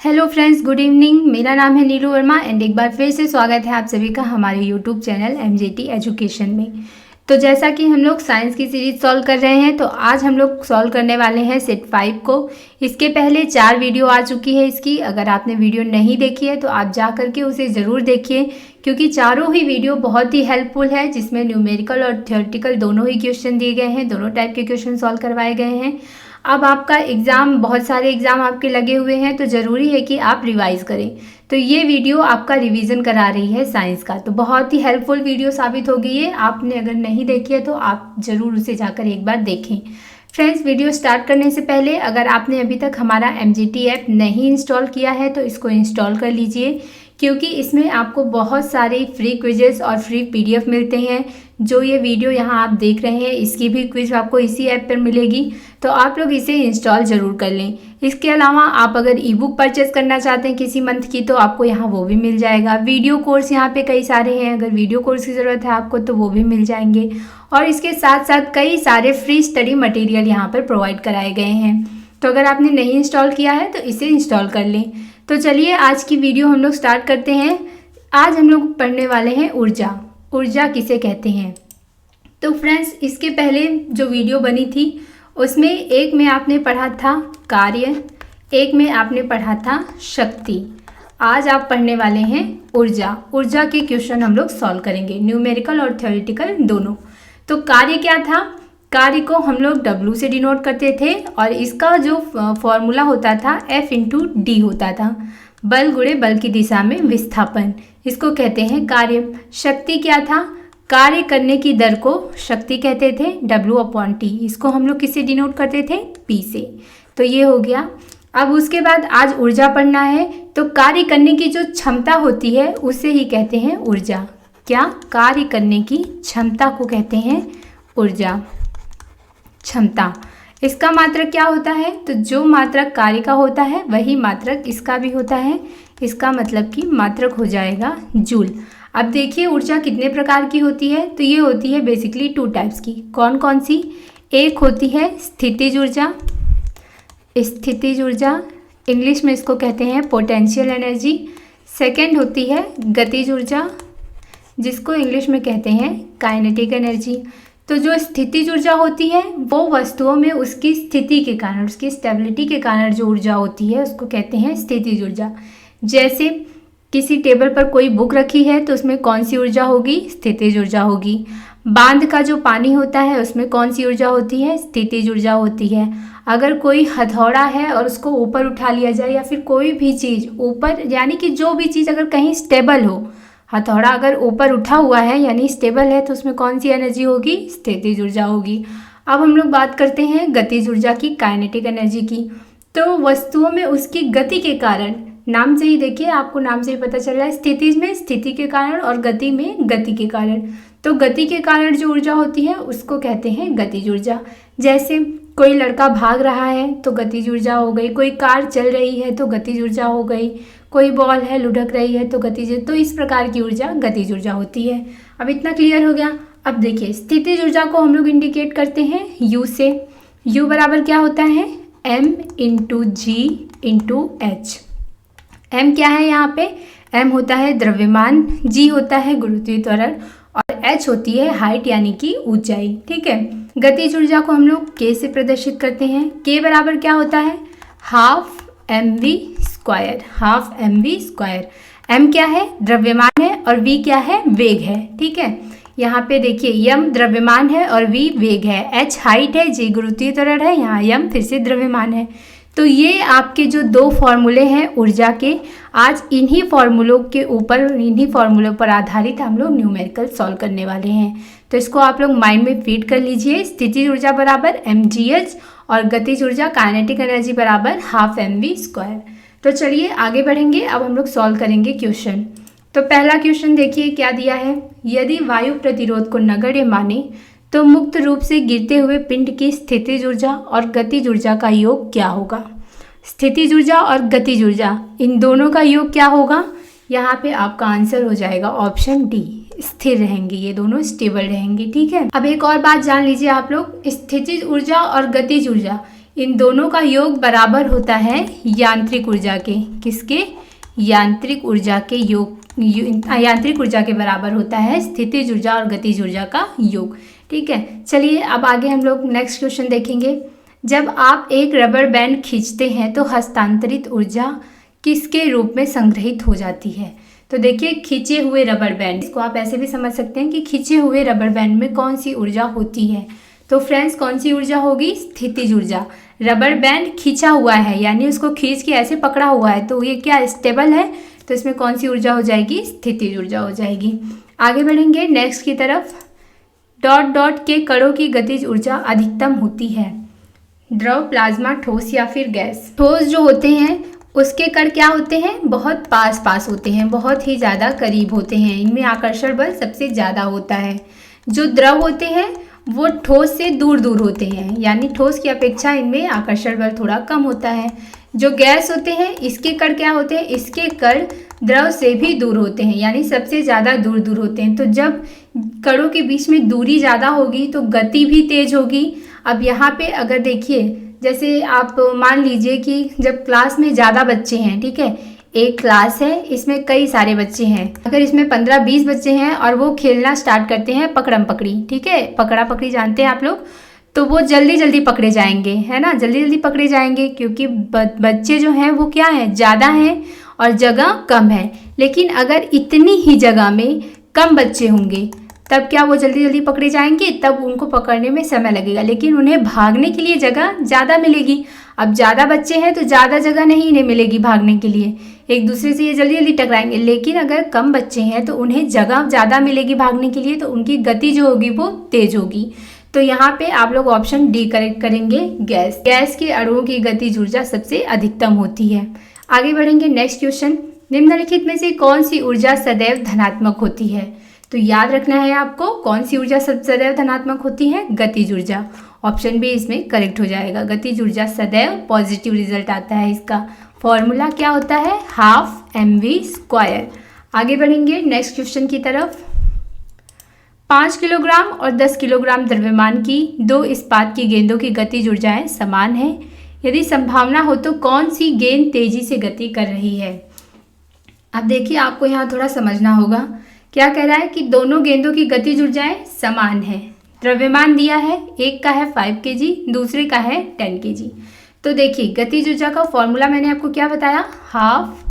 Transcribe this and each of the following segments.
Hello friends, good evening. मेरा नाम है नीलू वर्मा एंड एक बार फिर से स्वागत है आप सभी का हमारे यूट्यूब चैनल MJT एजुकेशन में। तो जैसा कि हम लोग साइंस की सीरीज सॉल्व कर रहे हैं, तो आज हम लोग सॉल्व करने वाले हैं सेट 5 को। इसके पहले 4 वीडियो आ चुकी है इसकी। अगर आपने वीडियो नहीं देखी है तो आप जा करके उसे ज़रूर देखिए, क्योंकि चारों ही वीडियो बहुत ही हेल्पफुल है, जिसमें न्यूमेरिकल और थ्योरेटिकल दोनों ही क्वेश्चन दिए गए हैं, दोनों टाइप के क्वेश्चन सॉल्व करवाए गए हैं। अब आपका एग्ज़ाम, बहुत सारे एग्ज़ाम आपके लगे हुए हैं, तो ज़रूरी है कि आप रिवाइज़ करें। तो ये वीडियो आपका रिवीजन करा रही है साइंस का, तो बहुत ही हेल्पफुल वीडियो साबित होगी ये। आपने अगर नहीं देखी है तो आप ज़रूर उसे जाकर एक बार देखें। फ्रेंड्स, वीडियो स्टार्ट करने से पहले अगर आपने अभी तक हमारा MJT ऐप नहीं इंस्टॉल किया है तो इसको इंस्टॉल कर लीजिए, क्योंकि इसमें आपको बहुत सारे फ्री क्विजेस और फ्री PDF मिलते हैं। जो ये वीडियो यहाँ आप देख रहे हैं, इसकी भी क्विज आपको इसी ऐप पर मिलेगी, तो आप लोग इसे इंस्टॉल ज़रूर कर लें। इसके अलावा आप अगर ईबुक परचेस करना चाहते हैं किसी मंथ की, तो आपको यहाँ वो भी मिल जाएगा। वीडियो कोर्स यहाँ पे कई सारे हैं, अगर वीडियो कोर्स की ज़रूरत है आपको तो वो भी मिल जाएंगे। और इसके साथ साथ कई सारे फ्री स्टडी मटेरियल यहाँ पर प्रोवाइड कराए गए हैं। तो अगर आपने नहीं इंस्टॉल किया है तो इसे इंस्टॉल कर लें। तो चलिए आज की वीडियो हम लोग स्टार्ट करते हैं। आज हम लोग पढ़ने वाले हैं ऊर्जा। ऊर्जा किसे कहते हैं? तो फ्रेंड्स, इसके पहले जो वीडियो बनी थी उसमें एक में आपने पढ़ा था कार्य, एक में आपने पढ़ा था शक्ति। आज आप पढ़ने वाले हैं ऊर्जा। ऊर्जा के क्वेश्चन हम लोग सॉल्व करेंगे, न्यूमेरिकल और थ्योरेटिकल दोनों। तो कार्य क्या था? कार्य को हम लोग W से डिनोट करते थे और इसका जो फॉर्मूला होता था F×D होता था। बल गुणे बल की दिशा में विस्थापन, इसको कहते हैं कार्य। शक्ति क्या था? कार्य करने की दर को शक्ति कहते थे, W/T। इसको हम लोग किससे डिनोट करते थे? P से। तो ये हो गया। अब उसके बाद आज ऊर्जा पढ़ना है। तो कार्य करने की जो क्षमता होती है उसे ही कहते हैं ऊर्जा। क्या? कार्य करने की क्षमता को कहते हैं ऊर्जा। क्षमता, इसका मात्रक क्या होता है? तो जो मात्रक कार्य का होता है वही मात्रक इसका भी होता है। इसका मतलब कि मात्रक हो जाएगा जूल। अब देखिए ऊर्जा कितने प्रकार की होती है। तो ये होती है बेसिकली 2 टाइप्स की। कौन कौन सी? एक होती है स्थितिज ऊर्जा। स्थितिज ऊर्जा, इंग्लिश में इसको कहते हैं पोटेंशियल एनर्जी। सेकेंड होती है गतिज ऊर्जा, जिसको इंग्लिश में कहते हैं काइनेटिक एनर्जी। तो जो स्थितिज ऊर्जा होती है वो वस्तुओं में उसकी स्थिति के कारण, उसकी स्टेबिलिटी के कारण जो ऊर्जा होती है उसको कहते हैं स्थितिज ऊर्जा। जैसे किसी टेबल पर कोई बुक रखी है तो उसमें कौन सी ऊर्जा होगी? स्थितिज ऊर्जा होगी। बांध का जो पानी होता है उसमें कौन सी ऊर्जा होती है? स्थितिज ऊर्जा होती है। अगर कोई हथौड़ा है और उसको ऊपर उठा लिया जाए, या फिर कोई भी चीज़ ऊपर, यानी कि जो भी चीज़ अगर कहीं स्टेबल हो, हथौड़ा अगर ऊपर उठा हुआ है यानी स्टेबल है, तो उसमें कौन सी एनर्जी होगी? स्थितिज ऊर्जा होगी। अब हम लोग बात करते हैं गतिज ऊर्जा की, काइनेटिक एनर्जी की। तो वस्तुओं में उसकी गति के कारण, नाम से ही देखिए, आपको नाम से ही पता चल रहा है, स्थितिज में स्थिति के कारण और गति में गति के कारण। तो गति के कारण जो ऊर्जा होती है उसको कहते हैं गतिज ऊर्जा। जैसे कोई लड़का भाग रहा है तो गतिज ऊर्जा हो गई, कोई कार चल रही है तो गतिज ऊर्जा हो गई, कोई बॉल है लुढ़क रही है तो गतिज। तो इस प्रकार की ऊर्जा गतिज ऊर्जा होती है। अब इतना क्लियर हो गया। अब देखिए स्थितिज ऊर्जा को हम लोग इंडिकेट करते हैं U से। U बराबर क्या होता है? M×G/H। M क्या है यहाँ पे? M होता है द्रव्यमान, G होता है गुरुत्वीय त्वरण और H होती है हाइट यानी कि ऊंचाई। ठीक है। गतिज ऊर्जा को हम लोग K से प्रदर्शित करते हैं। K बराबर क्या होता है? ½ mv²। M क्या है? द्रव्यमान है और V क्या है? वेग है। ठीक है। यहाँ पे देखिए M द्रव्यमान है और V वेग है, H हाइट है, G गुरुत्वीय त्वरण है, यहाँ M फिर से द्रव्यमान है। तो ये आपके जो 2 फॉर्मूले हैं ऊर्जा के, आज इन्हीं फॉर्मूलों के ऊपर, इन्हीं फॉर्मूलों पर आधारित हम लोग न्यूमेरिकल सॉल्व करने वाले हैं। तो इसको आप लोग माइंड में फीड कर लीजिए। स्थितिज ऊर्जा बराबर mgh और गतिज ऊर्जा काइनेटिक एनर्जी बराबर ½ mv²। तो चलिए आगे बढ़ेंगे। अब हम लोग सॉल्व करेंगे क्वेश्चन। तो पहला क्वेश्चन देखिए क्या दिया है। यदि वायु प्रतिरोध को नगण्य माने तो मुक्त रूप से गिरते हुए पिंड की स्थितिज ऊर्जा और गतिज ऊर्जा का योग क्या होगा? स्थितिज ऊर्जा और गतिज ऊर्जा, इन दोनों का योग क्या होगा? यहाँ पे आपका आंसर हो जाएगा ऑप्शन डी, स्थिर रहेंगी, ये दोनों स्टेबल रहेंगी। ठीक है। अब एक और बात जान लीजिए आप लोग, स्थितिज ऊर्जा और गतिज ऊर्जा, इन दोनों का योग बराबर होता है यांत्रिक ऊर्जा के। किसके? यांत्रिक ऊर्जा के योग, यांत्रिक ऊर्जा के बराबर होता है स्थितिज ऊर्जा और गतिज ऊर्जा का योग। ठीक है, चलिए अब आगे हम लोग नेक्स्ट क्वेश्चन देखेंगे। जब आप एक रबर बैंड खींचते हैं तो हस्तांतरित ऊर्जा किसके रूप में संग्रहित हो जाती है? तो देखिए, खींचे हुए रबर बैंड, इसको आप ऐसे भी समझ सकते हैं कि खींचे हुए रबर बैंड में कौन सी ऊर्जा होती है। तो फ्रेंड्स, कौन सी ऊर्जा होगी? स्थितिज ऊर्जा। रबर बैंड खींचा हुआ है यानी उसको खींच के ऐसे पकड़ा हुआ है, तो ये क्या स्टेबल है, तो इसमें कौन सी ऊर्जा हो जाएगी? स्थितिज ऊर्जा हो जाएगी। आगे बढ़ेंगे नेक्स्ट की तरफ। डॉट डॉट के कणों की गतिज ऊर्जा अधिकतम होती है? द्रव, प्लाज्मा, ठोस या फिर गैस? ठोस जो होते हैं उसके कण क्या होते हैं? बहुत पास पास होते हैं, बहुत ही ज़्यादा करीब होते हैं, इनमें आकर्षण बल सबसे ज़्यादा होता है। जो द्रव होते हैं वो ठोस से दूर दूर होते हैं, यानी ठोस की अपेक्षा इनमें आकर्षण बल थोड़ा कम होता है। जो गैस होते हैं इसके कण क्या होते हैं? इसके कण द्रव से भी दूर होते हैं, यानी सबसे ज़्यादा दूर दूर होते हैं। तो जब कणों के बीच में दूरी ज़्यादा होगी तो गति भी तेज होगी। अब यहाँ पे अगर देखिए, जैसे आप मान लीजिए कि जब क्लास में ज़्यादा बच्चे हैं, ठीक है, एक क्लास है, इसमें कई सारे बच्चे हैं, अगर इसमें 15-20 बच्चे हैं और वो खेलना स्टार्ट करते हैं पकड़म पकड़ी, ठीक है, पकड़ा पकड़ी जानते हैं आप लोग, तो वो जल्दी जल्दी पकड़े जाएंगे, है ना, जल्दी जल्दी पकड़े जाएंगे, क्योंकि बच्चे जो हैं वो क्या है, ज़्यादा हैं और जगह कम है। लेकिन अगर इतनी ही जगह में कम बच्चे होंगे तब क्या वो जल्दी जल्दी पकड़े जाएंगे? तब उनको पकड़ने में समय लगेगा, लेकिन उन्हें भागने के लिए जगह ज़्यादा मिलेगी। अब ज़्यादा बच्चे हैं तो ज़्यादा जगह नहीं इन्हें मिलेगी भागने के लिए, एक दूसरे से ये जल्दी जल्दी टकराएंगे। लेकिन अगर कम बच्चे हैं तो उन्हें जगह ज़्यादा मिलेगी भागने के लिए, तो उनकी गति जो होगी वो तेज होगी। तो यहाँ पे आप लोग ऑप्शन डी करेक्ट करेंगे, गैस। गैस के अणुओं की गतिज ऊर्जा सबसे अधिकतम होती है। आगे बढ़ेंगे नेक्स्ट क्वेश्चन। निम्नलिखित में से कौन सी ऊर्जा सदैव धनात्मक होती है? तो याद रखना है आपको, कौन सी ऊर्जा सदैव धनात्मक होती है? गतिज ऊर्जा। ऑप्शन बी इसमें करेक्ट हो जाएगा। गतिज ऊर्जा सदैव पॉजिटिव रिजल्ट आता है। इसका फॉर्मूला क्या होता है? Half mv²। आगे बढ़ेंगे नेक्स्ट क्वेश्चन की तरफ। 5 किलोग्राम और 10 किलोग्राम द्रव्यमान की 2 इस्पात की गेंदों की गतिज ऊर्जाएं समान हैं। यदि संभावना हो तो कौन सी गेंद तेजी से गति कर रही है? अब देखिए, आपको यहाँ थोड़ा समझना होगा। क्या कह रहा है कि दोनों गेंदों की गतिज ऊर्जाएं समान है। द्रव्यमान दिया है, एक का है 5 kg, दूसरे का है 10 kg। तो देखिए, गतिज ऊर्जा का फॉर्मूला मैंने आपको क्या बताया? Half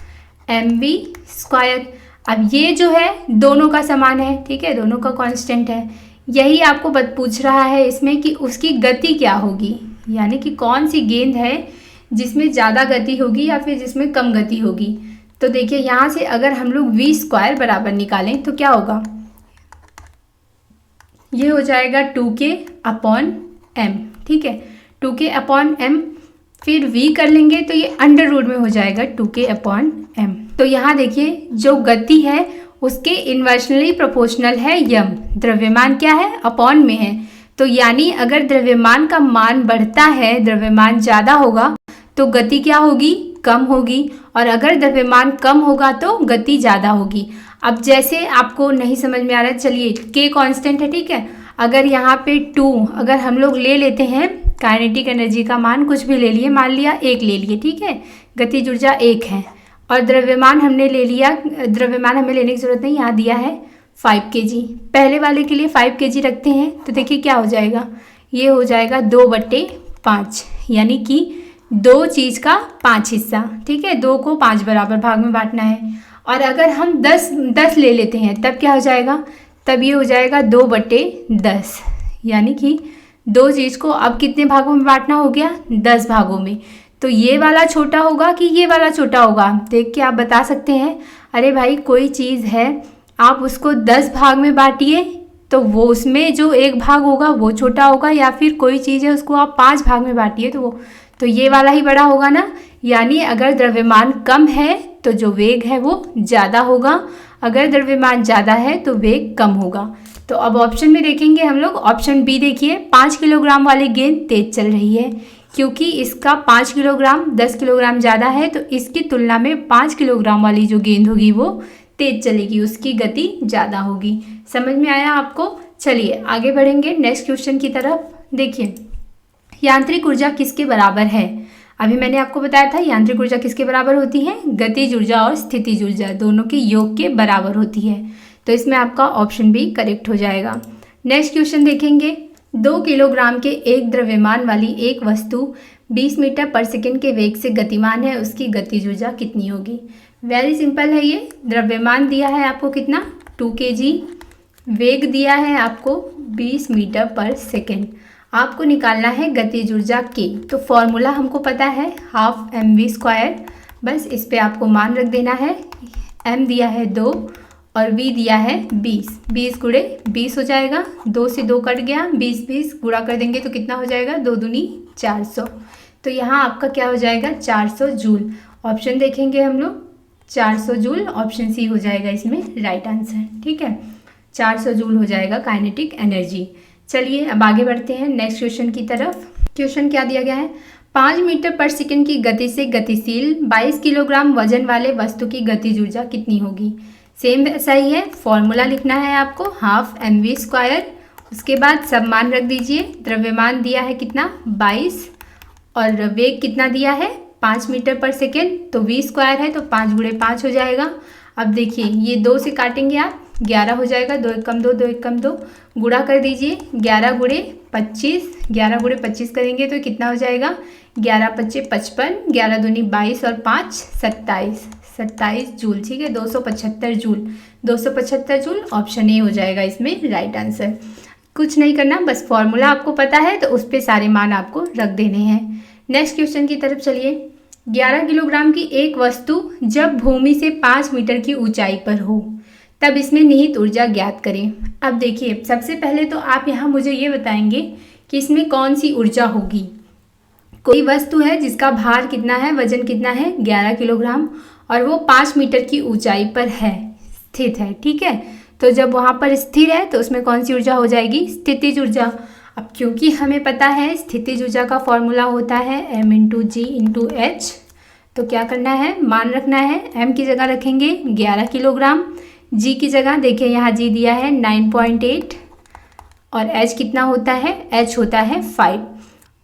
mv²। अब ये जो है दोनों का समान है, ठीक है, दोनों का कांस्टेंट है। यही आपको पूछ रहा है इसमें कि उसकी गति क्या होगी, यानी कि कौन सी गेंद है जिसमें ज़्यादा गति होगी या फिर जिसमें कम गति होगी। तो देखिए, यहाँ से अगर हम लोग v² बराबर निकालें तो क्या होगा? ये हो जाएगा 2k/m, ठीक है, 2k/m, फिर v कर लेंगे तो ये अंडर रूट में हो जाएगा 2k/m। तो यहाँ देखिए, जो गति है उसके इन्वर्सनली प्रोपोर्शनल है यम। द्रव्यमान क्या है? अपॉन में है। तो यानी अगर द्रव्यमान का मान बढ़ता है, द्रव्यमान ज़्यादा होगा तो गति क्या होगी? कम होगी, और अगर द्रव्यमान कम होगा तो गति ज़्यादा होगी। अब जैसे आपको नहीं समझ में आ रहा है, चलिए k कांस्टेंट है, ठीक है, अगर यहाँ पे 2 अगर हम लोग ले लेते हैं, काइनेटिक एनर्जी का मान कुछ भी ले लिए, मान लिया 1 ले लिए, ठीक है, गतिज ऊर्जा 1 है, और द्रव्यमान हमने ले लिया, द्रव्यमान हमें लेने की ज़रूरत नहीं, यहाँ दिया है 5 kg। पहले वाले के लिए 5 kg रखते हैं तो देखिए क्या हो जाएगा? ये हो जाएगा 2/5, यानी कि 2 चीज़ का 5 हिस्सा, ठीक है, 2 को 5 बराबर भाग में बांटना है। और अगर हम 10 ले लेते हैं तब क्या हो जाएगा? तब ये हो जाएगा 2/10, यानी कि 2 चीज़ को अब कितने भागों में बांटना हो गया? 10 भागों में। तो ये वाला छोटा होगा कि ये वाला छोटा होगा? देख के आप बता सकते हैं। अरे भाई, कोई चीज़ है, आप उसको 10 भाग में बांटिए तो वो उसमें जो 1 भाग होगा वो छोटा होगा, या फिर कोई चीज़ है उसको आप 5 भाग में बांटिए तो ये वाला ही बड़ा होगा ना। यानी अगर द्रव्यमान कम है तो जो वेग है वो ज़्यादा होगा, अगर द्रव्यमान ज़्यादा है तो वेग कम होगा। तो अब ऑप्शन में देखेंगे हम लोग, ऑप्शन बी देखिए, 5 किलोग्राम वाली गेंद तेज चल रही है, क्योंकि इसका 5 किलोग्राम 10 किलोग्राम ज़्यादा है, तो इसकी तुलना में 5 किलोग्राम वाली जो गेंद होगी वो तेज चलेगी, उसकी गति ज़्यादा होगी। समझ में आया आपको? चलिए आगे बढ़ेंगे नेक्स्ट क्वेश्चन की तरफ। देखिए, यांत्रिक ऊर्जा किसके बराबर है? अभी मैंने आपको बताया था यांत्रिक ऊर्जा किसके बराबर होती है? गतिज ऊर्जा और स्थितिज ऊर्जा दोनों के योग के बराबर होती है। तो इसमें आपका ऑप्शन बी करेक्ट हो जाएगा। नेक्स्ट क्वेश्चन देखेंगे। 2 किलोग्राम के एक द्रव्यमान वाली एक वस्तु 20 मीटर पर सेकंड के वेग से गतिमान है, उसकी गतिज ऊर्जा कितनी होगी? वेरी सिंपल है ये। द्रव्यमान दिया है आपको कितना? 2 kg, वेग दिया है आपको 20 मीटर पर सेकंड। आपको निकालना है गतिज ऊर्जा के। तो फॉर्मूला हमको पता है हाफ mv²। बस इस पे आपको मान रख देना है। m दिया है 2 और v दिया है 20। 20 गुणे 20 हो जाएगा, 2 से 2 कट गया, 20 गुणा कर देंगे तो कितना हो जाएगा? 2 दूनी 400। तो यहाँ आपका क्या हो जाएगा? 400 जूल। ऑप्शन देखेंगे हम लोग, 400 जूल ऑप्शन सी हो जाएगा इसमें राइट आंसर। ठीक है, 400 जूल हो जाएगा काइनेटिक एनर्जी। चलिए अब आगे बढ़ते हैं नेक्स्ट क्वेश्चन की तरफ। क्वेश्चन क्या दिया गया है? 5 मीटर पर सेकंड की गति से गतिशील 22 किलोग्राम वजन वाले वस्तु की गतिज ऊर्जा कितनी होगी? सेम ऐसा ही है। फॉर्मूला लिखना है आपको हाफ mv²। उसके बाद सब मान रख दीजिए। द्रव्यमान दिया है कितना? 22 और वेग कितना दिया है? 5 मीटर पर सेकेंड। तो v² है तो 5 गुणे 5 हो जाएगा। अब देखिए ये 2 से काटेंगे आप, 11 हो जाएगा। 2 1 2, 2 1 2, गुणा कर दीजिए। 11 गुणे 25, 11 गुणे 25 करेंगे तो कितना हो जाएगा? 11 25 55, 11 दूनी 22 और 5 27, 27 जूल। ठीक है, 275 जूल। 275 जूल ऑप्शन ए हो जाएगा इसमें राइट आंसर। कुछ नहीं करना, बस फॉर्मूला आपको पता है तो उस पर सारे मान आपको रख देने हैं। नेक्स्ट क्वेश्चन की तरफ चलिए। 11 किलोग्राम की एक वस्तु जब भूमि से 5 मीटर की ऊंचाई पर हो तब इसमें निहित ऊर्जा ज्ञात करें। अब देखिए सबसे पहले तो आप यहाँ मुझे ये बताएंगे कि इसमें कौन सी ऊर्जा होगी। कोई वस्तु है जिसका भार कितना है, वजन कितना है? 11 किलोग्राम और वो 5 मीटर की ऊंचाई पर है, स्थित है। ठीक है, तो जब वहाँ पर स्थिर है तो उसमें कौन सी ऊर्जा हो जाएगी? स्थितिज ऊर्जा। अब क्योंकि हमें पता है स्थितिज ऊर्जा का फॉर्मूला होता है m × g × h, तो क्या करना है? मान रखना है। m की जगह रखेंगे 11 किलोग्राम, g की जगह देखिए यहाँ g दिया है 9.8 और h कितना होता है? h होता है 5।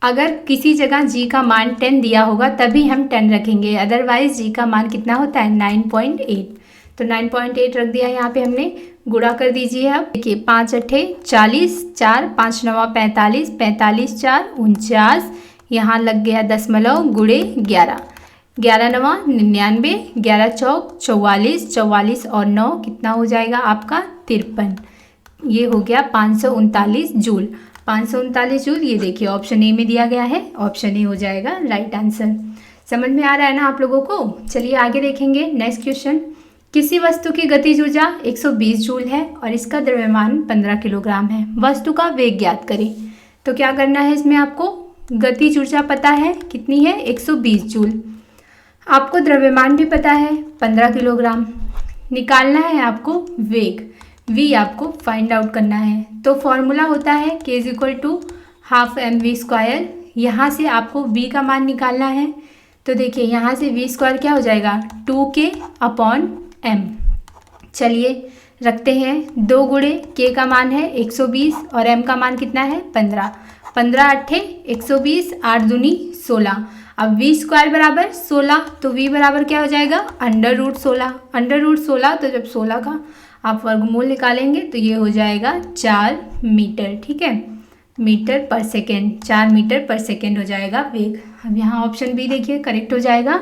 अगर किसी जगह g का मान 10 दिया होगा तभी हम 10 रखेंगे, अदरवाइज g का मान कितना होता है? 9.8। तो 9.8 रख दिया यहाँ पे हमने। गुणा कर दीजिए। अब देखिए 5 8 40, 4 5 9 45, 45 4 49, यहाँ लग गया दशमलव गुणे 11, 11 9 99, 11 चौक 44, 44 और 9 कितना हो जाएगा आपका? 53। ये हो गया 539 जूल। 539 जूल ये देखिए ऑप्शन ए में दिया गया है, ऑप्शन ए हो जाएगा राइट आंसर। समझ में आ रहा है ना आप लोगों को? चलिए आगे देखेंगे नेक्स्ट क्वेश्चन। किसी वस्तु की गतिज ऊर्जा 120 जूल है और इसका द्रव्यमान 15 किलोग्राम है। वस्तु का वेग ज्ञात करें। तो क्या करना है इसमें? आपको गतिज ऊर्जा पता है कितनी है? 120 जूल। आपको द्रव्यमान भी पता है 15 किलोग्राम। निकालना है आपको वेग, v आपको फाइंड आउट करना है। तो फॉर्मूला होता है k = हाफ mv²। यहाँ से आपको v का मान निकालना है। तो देखिए यहाँ से v² क्या हो जाएगा? 2k/m। चलिए रखते हैं। 2 गुणे k का मान है 120 और m का मान कितना है? 15। 15 8 120, 8 दूनी 16। अब v² बराबर 16, तो v बराबर क्या हो जाएगा? √16। √16 तो जब 16 का आप वर्गमूल निकालेंगे तो ये हो जाएगा 4 मीटर। ठीक है, मीटर पर सेकेंड, 4 मीटर पर सेकेंड हो जाएगा वेग। अब यहाँ ऑप्शन बी देखिए करेक्ट हो जाएगा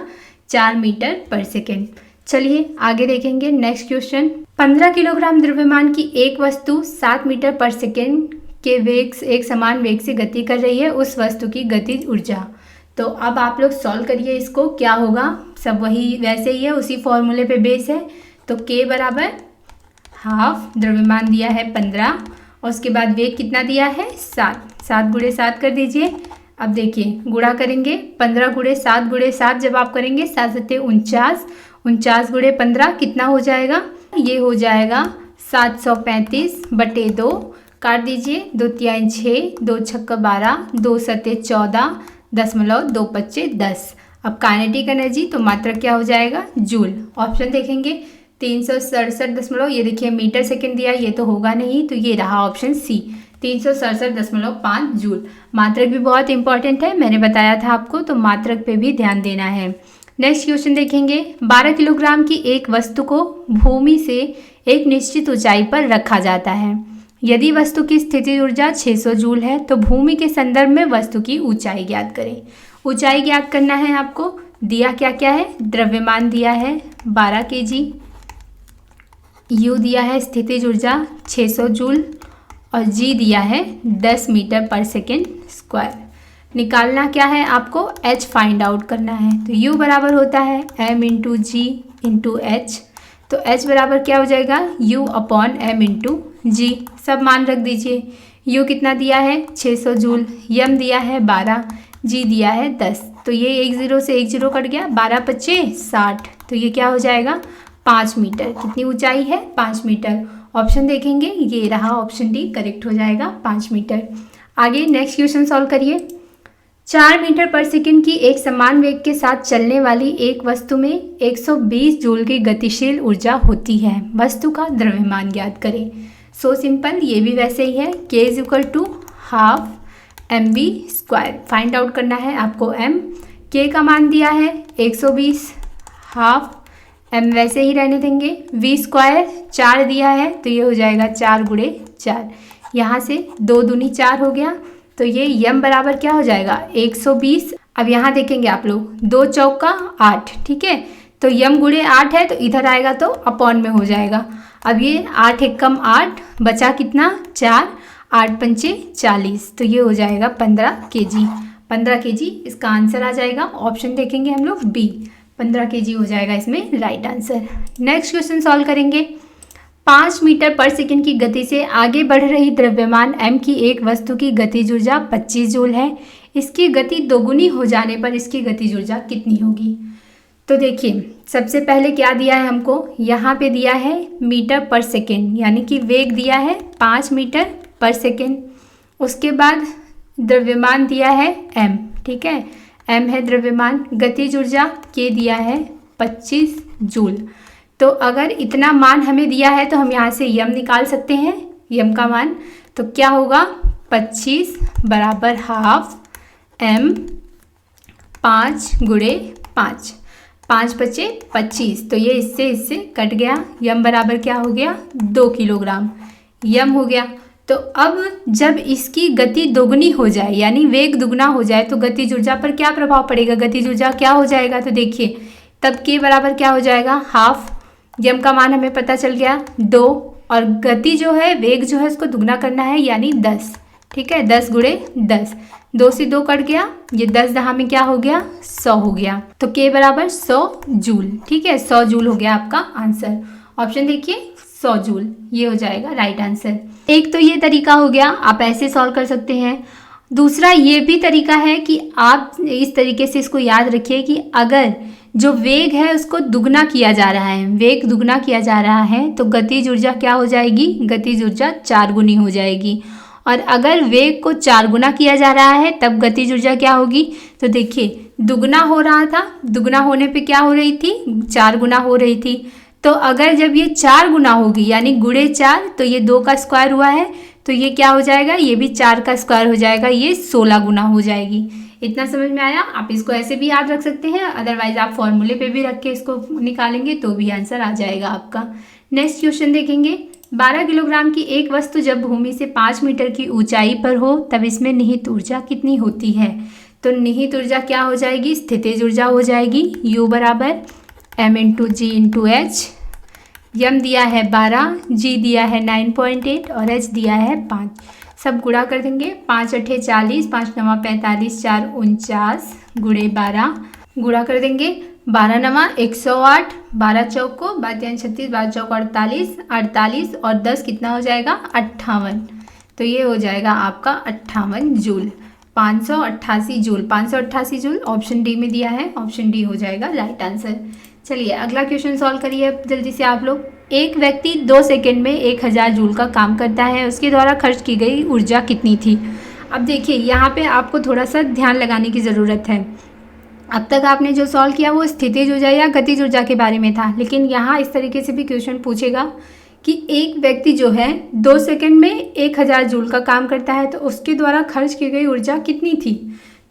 4 मीटर पर सेकेंड। चलिए आगे देखेंगे नेक्स्ट क्वेश्चन। 15 किलोग्राम द्रव्यमान की एक वस्तु 7 मीटर पर सेकेंड के वेग से एक समान वेग से गति कर रही है, उस वस्तु की गतिज ऊर्जा। तो अब आप लोग सॉल्व करिए इसको, क्या होगा? सब वही वैसे ही है, उसी फॉर्मूले पे बेस है। तो k बराबर हाफ, द्रव्यमान दिया है 15 और उसके बाद वेग कितना दिया है? 7। 7 गुणे 7 कर दीजिए। अब देखिए गुणा करेंगे 15 गुणे 7 गुणे 7 जब आप करेंगे 7 7 49, 49 गुणे 15 कितना हो जाएगा? ये हो जाएगा 735/2। काट दीजिए, 2 3 6, 2 6 12, 2 7 14, 10.25 10। अब काइनेटिक एनर्जी तो मात्रक क्या हो जाएगा? जूल। ऑप्शन देखेंगे 367 ये देखिए मीटर सेकेंड दिया, ये तो होगा नहीं, तो ये रहा ऑप्शन सी 367.5 जूल। मात्रक भी बहुत इंपॉर्टेंट है, मैंने बताया था आपको, तो मात्रक पे भी ध्यान देना है। नेक्स्ट क्वेश्चन देखेंगे। 12 किलोग्राम की एक वस्तु को भूमि से एक निश्चित ऊंचाई पर रखा जाता है। यदि वस्तु की स्थितिज ऊर्जा 600 जूल है तो भूमि के संदर्भ में वस्तु की ऊंचाई ज्ञात करें। ऊंचाई ज्ञात करना है आपको। दिया क्या क्या है? द्रव्यमान दिया है 12 kg, यू दिया है स्थितिज ऊर्जा 600 जूल और जी दिया है 10 मीटर पर सेकेंड स्क्वायर। निकालना क्या है आपको? एच फाइंड आउट करना है। तो यू बराबर होता है एम इंटू जी इंटू एच। तो एच बराबर क्या हो जाएगा? यू अपॉन एम इंटू जी। सब मान रख दीजिए। यू कितना दिया है? 600 जूल, यम दिया है 12, जी दिया है 10। तो ये एक ज़ीरो से एक ज़ीरो कट गया, 12 पच्चे 60। तो ये क्या हो जाएगा? 5 मीटर। कितनी ऊंचाई है? 5 मीटर। ऑप्शन देखेंगे, ये रहा ऑप्शन डी करेक्ट हो जाएगा, 5 मीटर। आगे नेक्स्ट क्वेश्चन सॉल्व करिए। 4 मीटर पर सेकंड की एक समान वेग के साथ चलने वाली एक वस्तु में 120 जूल की गतिशील ऊर्जा होती है। वस्तु का द्रव्यमान ज्ञात करें। सो सिंपल, ये भी वैसे ही है। K is equal to half mv²। Find out करना है आपको m। K का मान दिया है 120, हाफ m वैसे ही रहने देंगे, v² 4 दिया है तो ये हो जाएगा 4 गुणे 4। यहाँ से 2 दूनी 4 हो गया, तो ये m बराबर क्या हो जाएगा? 120। अब यहाँ देखेंगे आप लोग, 2 चौका 8, ठीक है, तो m गुणे 8 है तो इधर आएगा तो अपॉन में हो जाएगा। अब ये 8 एकम 8, बचा कितना? 4, 8 पंचे 40, तो ये हो जाएगा 15 kg। 15 kg इसका आंसर आ जाएगा। ऑप्शन देखेंगे हम लोग बी, 15 kg हो जाएगा इसमें right answer. Next question solve करेंगे। 5 मीटर पर सेकंड की गति से आगे बढ़ रही द्रव्यमान m की एक वस्तु की गतिज ऊर्जा 25 जूल है। इसकी गति दोगुनी हो जाने पर इसकी गतिज ऊर्जा कितनी होगी? तो देखिए, सबसे पहले क्या दिया है हमको? यहाँ पे दिया है मीटर पर सेकेंड, यानी कि वेग दिया है 5 मीटर पर सेकेंड। उसके बाद द्रव्यमान दिया है m, ठीक है, m है द्रव्यमान। गतिज ऊर्जा k दिया है 25 जूल। तो अगर इतना मान हमें दिया है तो हम यहाँ से m निकाल सकते हैं, m का मान। तो क्या होगा? 25 बराबर हाफ m 5 गुणे 5, 5 पचे 25, तो ये इससे कट गया। m बराबर क्या हो गया? 2 किलोग्राम m हो गया। तो अब जब इसकी गति दोगुनी हो जाए, यानी वेग दुगना हो जाए, तो गतिज ऊर्जा पर क्या प्रभाव पड़ेगा? गतिज ऊर्जा क्या हो जाएगा? तो देखिए, तब k बराबर क्या हो जाएगा? हाफ। m का मान हमें पता चल गया 2, और गति जो है, वेग जो है, उसको दुगना करना है, यानी 10, ठीक है, 10 गुणे 10। 2 से 2 कट गया, ये 10 दहा में क्या हो गया? 100 हो गया। तो k बराबर 100 जूल, ठीक है, 100 जूल हो गया आपका आंसर। ऑप्शन देखिए 100 जूल, ये हो जाएगा राइट आंसर। एक तो ये तरीका हो गया, आप ऐसे सॉल्व कर सकते हैं। दूसरा ये भी तरीका है कि आप इस तरीके से इसको याद रखिए कि अगर जो वेग है उसको दुगना किया जा रहा है, वेग दुगना किया जा रहा है, तो गतिज ऊर्जा क्या हो जाएगी? गतिज ऊर्जा 4 गुनी हो जाएगी। और अगर वेग को 4 गुना किया जा रहा है तब गतिज ऊर्जा क्या होगी? तो देखिए, दुगना हो रहा था, दुगना होने पे क्या हो रही थी? 4 गुना हो रही थी। तो अगर जब ये 4 गुना होगी, यानी गुणे 4, तो ये 2 का स्क्वायर हुआ है, तो ये क्या हो जाएगा? ये भी 4 का स्क्वायर हो जाएगा, ये 16 गुना हो जाएगी। इतना समझ में आया? आप इसको ऐसे भी याद रख सकते हैं, अदरवाइज आप फॉर्मूले पे भी रख के इसको निकालेंगे तो भी आंसर आ जाएगा आपका। नेक्स्ट क्वेश्चन देखेंगे। 12 किलोग्राम की एक वस्तु जब भूमि से 5 मीटर की ऊंचाई पर हो तब इसमें निहित ऊर्जा कितनी होती है? तो निहित ऊर्जा क्या हो जाएगी? स्थितिज ऊर्जा हो जाएगी। U बराबर m इंटू जी इंटू एच। यम दिया है 12, जी दिया है 9.8 और एच दिया है 5। सब गुणा कर देंगे। 5 अठे 40, 5 नवा 45, 4 49 गुणे 12 गुणा कर देंगे। 12 नवा 108, 12 चौको 12 36, 12 चौको 48, 48 और 10 कितना हो जाएगा? 58। तो ये हो जाएगा आपका 58 joule, 588 joule. 588 joule option D में दिया है, ऑप्शन डी हो जाएगा राइट आंसर। चलिए अगला क्वेश्चन सॉल्व करिए जल्दी से आप लोग। एक व्यक्ति 2 सेकंड में 1000 जूल का काम करता है, उसके द्वारा खर्च की गई ऊर्जा कितनी थी? अब देखिए यहाँ पे आपको थोड़ा सा ध्यान लगाने की ज़रूरत है। अब तक आपने जो सॉल्व किया वो स्थितिज ऊर्जा या गतिज ऊर्जा के बारे में था, लेकिन यहाँ इस तरीके से भी क्वेश्चन पूछेगा कि एक व्यक्ति जो है 2 सेकंड में 1000 जूल का काम करता है, तो उसके द्वारा खर्च की गई ऊर्जा कितनी थी।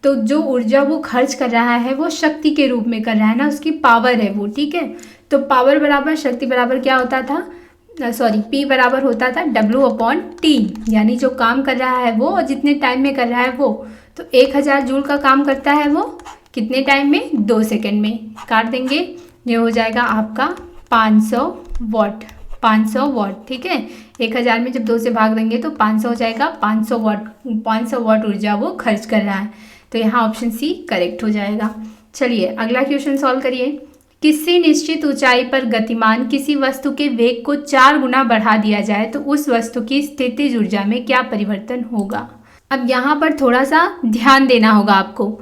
तो जो ऊर्जा वो खर्च कर रहा है वो शक्ति के रूप में कर रहा है ना, उसकी पावर है वो, ठीक है। तो पावर बराबर शक्ति बराबर क्या होता था, P बराबर होता था W/T, यानी जो काम कर रहा है वो और जितने टाइम में कर रहा है वो। तो 1000 जूल का काम करता है वो कितने टाइम में, 2 सेकंड में। काट देंगे, ये हो जाएगा आपका 500 वाट, 500 वाट, ठीक है। 1000 में जब 2 से भाग देंगे तो 500 हो जाएगा, 500 वाट, 500 वाट ऊर्जा वो खर्च कर रहा है। तो यहाँ ऑप्शन सी करेक्ट हो जाएगा। चलिए अगला क्वेश्चन सॉल्व करिए। किसी निश्चित ऊंचाई पर गतिमान किसी वस्तु के वेग को 4 गुना बढ़ा दिया जाए तो उस वस्तु की स्थितिज ऊर्जा में क्या परिवर्तन होगा। अब यहाँ पर थोड़ा सा ध्यान देना होगा आपको।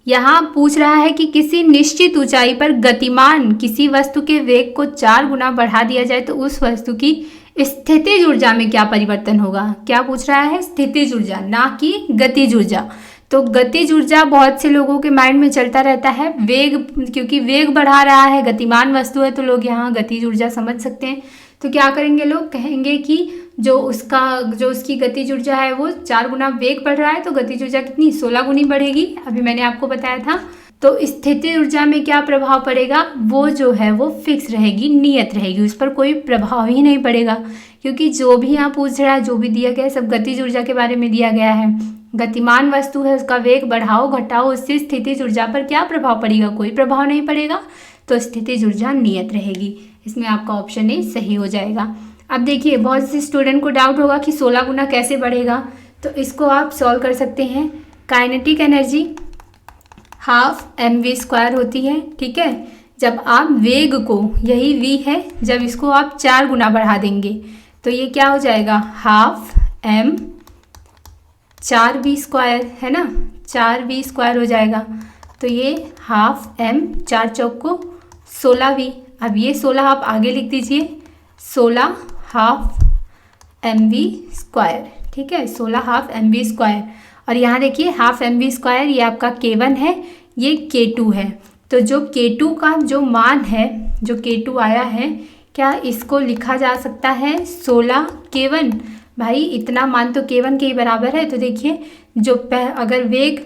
यहाँ पूछ रहा है कि किसी निश्चित ऊंचाई पर गतिमान किसी वस्तु के वेग को 4 गुना बढ़ा दिया जाए तो उस वस्तु की स्थितिज ऊर्जा में क्या परिवर्तन होगा। क्या पूछ रहा है, स्थितिज ऊर्जा, ना कि गतिज ऊर्जा। तो गतिज ऊर्जा बहुत से लोगों के माइंड में चलता रहता है, वेग, क्योंकि वेग बढ़ा रहा है, गतिमान वस्तु है, तो लोग यहाँ गतिज ऊर्जा समझ सकते हैं। तो क्या करेंगे, लोग कहेंगे कि जो उसकी गतिज ऊर्जा है वो 4 गुना वेग बढ़ रहा है, तो गतिज ऊर्जा कितनी, 16 गुनी बढ़ेगी। अभी मैंने आपको बताया था। तो स्थितिज ऊर्जा में क्या प्रभाव पड़ेगा, वो जो है वो फिक्स रहेगी, नियत रहेगी, उस पर कोई प्रभाव ही नहीं पड़ेगा, क्योंकि जो भी यहाँ पूछ रहा है, जो भी दिया गया है, सब गतिज ऊर्जा के बारे में दिया गया है। गतिमान वस्तु है, उसका वेग बढ़ाओ घटाओ, उससे स्थितिज ऊर्जा पर क्या प्रभाव पड़ेगा, कोई प्रभाव नहीं पड़ेगा। तो स्थितिज ऊर्जा नियत रहेगी। इसमें आपका ऑप्शन ए सही हो जाएगा। अब देखिए, बहुत से स्टूडेंट को डाउट होगा कि 16 गुना कैसे बढ़ेगा, तो इसको आप सॉल्व कर सकते हैं। काइनेटिक एनर्जी हाफ mv² होती है, ठीक है। जब आप वेग को, यही v है, जब इसको आप 4 गुना बढ़ा देंगे तो ये क्या हो जाएगा, हाफ m 4v² है ना, 4v² हो जाएगा। तो ये हाफ m, 4 चौक को 16v। अब ये 16 आप आगे लिख दीजिए, 16 हाफ mv², ठीक है, 16 हाफ mv²। और यहाँ देखिए हाफ mv², ये आपका k1 है, ये k2 है। तो जो k2 का जो मान है, जो k2 आया है, क्या इसको लिखा जा सकता है 16 k1। भाई इतना मान तो k1 के ही बराबर है। तो देखिए, जो अगर वेग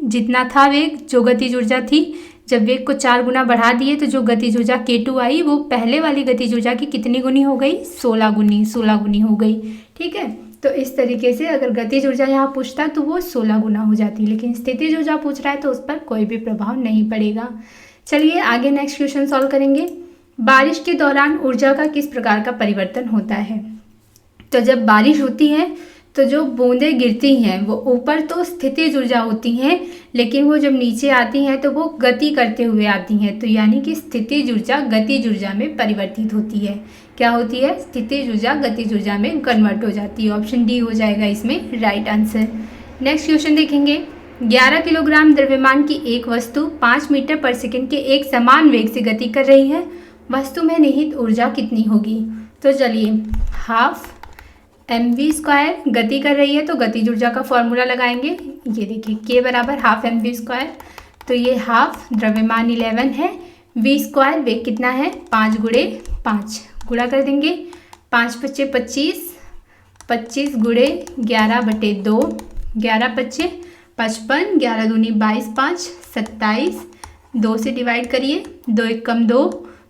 जितना था, वेग जो गतिज ऊर्जा थी, जब वेग को 4 गुना बढ़ा दिए तो जो गतिज ऊर्जा k2 आई वो पहले वाली गतिज ऊर्जा की कितनी गुनी हो गई, 16 गुनी हो गई, ठीक है। तो इस तरीके से अगर गतिज ऊर्जा यहाँ पूछता तो वो 16 गुना हो जाती, लेकिन स्थितिज ऊर्जा पूछ रहा है तो उस पर कोई भी प्रभाव नहीं पड़ेगा। चलिए आगे नेक्स्ट क्वेश्चन सॉल्व करेंगे। बारिश के दौरान ऊर्जा का किस प्रकार का परिवर्तन होता है। तो जब बारिश होती है तो जो बूंदें गिरती हैं वो ऊपर तो स्थितिज ऊर्जा होती हैं, लेकिन वो जब नीचे आती हैं तो वो गति करते हुए आती हैं। तो यानी कि स्थितिज ऊर्जा गतिज ऊर्जा में परिवर्तित होती है। क्या होती है, स्थितिज ऊर्जा गतिज ऊर्जा में कन्वर्ट हो जाती है। ऑप्शन डी हो जाएगा इसमें राइट आंसर। नेक्स्ट क्वेश्चन देखेंगे। 11 किलोग्राम द्रव्यमान की एक वस्तु 5 मीटर पर सेकंड के एक समान वेग से गति कर रही है, वस्तु में निहित ऊर्जा कितनी होगी। तो चलिए, हाफ mv² गति कर रही है तो गतिज ऊर्जा का फॉर्मूला लगाएंगे। ये देखिए k बराबर हाफ mv²। तो ये हाफ द्रव्यमान 11 है, v² वेग कितना है, 5 गुणे 5, गुणा कर देंगे, 5 पच्चे 25, 25 गुणे 11/2, 11 पच्चे 55, 11 दूनी 22, 5 27, 2 से डिवाइड करिए, 2 एक कम 2,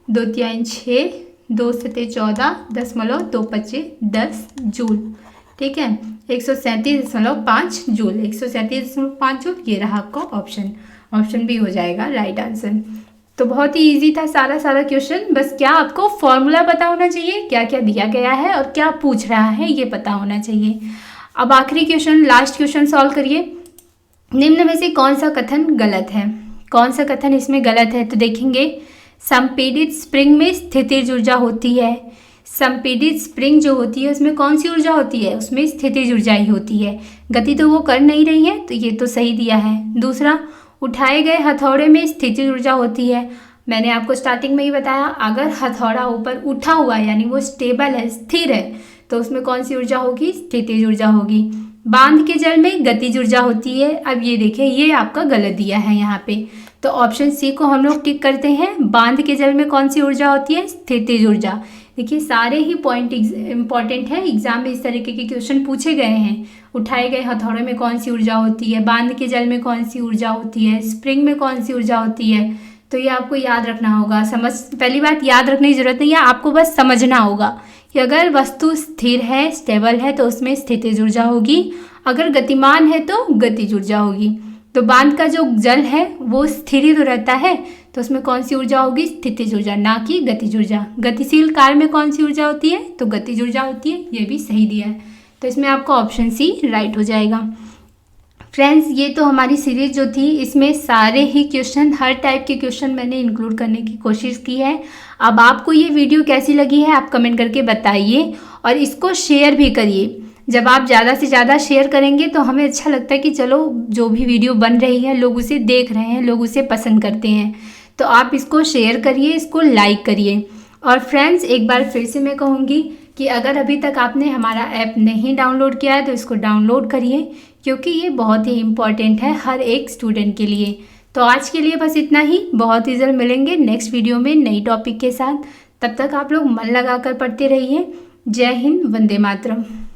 2 तिहाई 6, 2 सते 14, 10.225 जूल, ठीक है, 137.5 जूल, 137.5 जूल। ये रहा आपका ऑप्शन बी हो जाएगा राइट आंसर। तो बहुत ही इजी था सारा क्वेश्चन, बस क्या आपको फॉर्मूला पता होना चाहिए, क्या क्या दिया गया है और क्या पूछ रहा है ये पता होना चाहिए। अब आखिरी क्वेश्चन, लास्ट क्वेश्चन सॉल्व करिए। निम्न में से कौन सा कथन गलत है, कौन सा कथन इसमें गलत है। तो देखेंगे, संपीड़ित स्प्रिंग में स्थितिज ऊर्जा होती है। संपीड़ित स्प्रिंग जो होती है उसमें कौन सी ऊर्जा होती है, उसमें स्थितिज ऊर्जा ही होती है, गति तो वो कर नहीं रही है, तो ये तो सही दिया है। दूसरा, उठाए गए हथौड़े में स्थितिज ऊर्जा होती है। मैंने आपको स्टार्टिंग में ही बताया, अगर हथौड़ा ऊपर उठा हुआ यानी वो स्टेबल है, स्थिर है, तो उसमें कौन सी ऊर्जा होगी, स्थितिज ऊर्जा होगी। बांध के जल में गतिज ऊर्जा होती है। अब ये देखिए, ये आपका गलत दिया है यहाँ पे। तो ऑप्शन सी को हम लोग टिक करते हैं। बांध के जल में कौन सी ऊर्जा होती है? स्थितिज ऊर्जा। देखिए सारे ही पॉइंट इम्पॉर्टेंट है, एग्जाम में इस तरीके के क्वेश्चन पूछे गए हैं। उठाए गए हथौड़े में कौन सी ऊर्जा होती है, बांध के जल में कौन सी ऊर्जा होती है, स्प्रिंग में कौन सी ऊर्जा होती है। तो ये आपको याद रखना होगा। पहली बात याद रखने की जरूरत नहीं है, आपको बस समझना होगा कि अगर वस्तु स्थिर है, स्टेबल है, तो उसमें स्थितिज ऊर्जा होगी। अगर गतिमान है तो गतिज ऊर्जा होगी। तो बांध का जो जल है वो स्थिर ही तो रहता है, तो उसमें कौन सी ऊर्जा होगी? स्थितिज ऊर्जा, ना कि गतिज ऊर्जा। गतिशील कार्य में कौन सी ऊर्जा होती है? तो गतिज ऊर्जा होती है। ये भी सही दिया है, तो इसमें आपका ऑप्शन सी राइट हो जाएगा। फ्रेंड्स, ये तो हमारी सीरीज जो थी इसमें सारे ही क्वेश्चन, हर टाइप के क्वेश्चन मैंने इंक्लूड करने की कोशिश की है। अब आपको ये वीडियो कैसी लगी है आप कमेंट करके बताइए, और इसको शेयर भी करिए। जब आप ज़्यादा से ज़्यादा शेयर करेंगे तो हमें अच्छा लगता है कि चलो जो भी वीडियो बन रही है लोग उसे देख रहे हैं, लोग उसे पसंद करते हैं। तो आप इसको शेयर करिए, इसको लाइक करिए। और फ्रेंड्स, एक बार फिर से मैं कहूँगी कि अगर अभी तक आपने हमारा ऐप नहीं डाउनलोड किया है तो इसको डाउनलोड करिए, क्योंकि ये बहुत ही इम्पॉर्टेंट है हर एक स्टूडेंट के लिए। तो आज के लिए बस इतना ही। बहुत ही जल्द मिलेंगे नेक्स्ट वीडियो में नई टॉपिक के साथ। तब तक आप लोग मन लगाकर पढ़ते रहिए। जय हिंद, वंदे मातरम।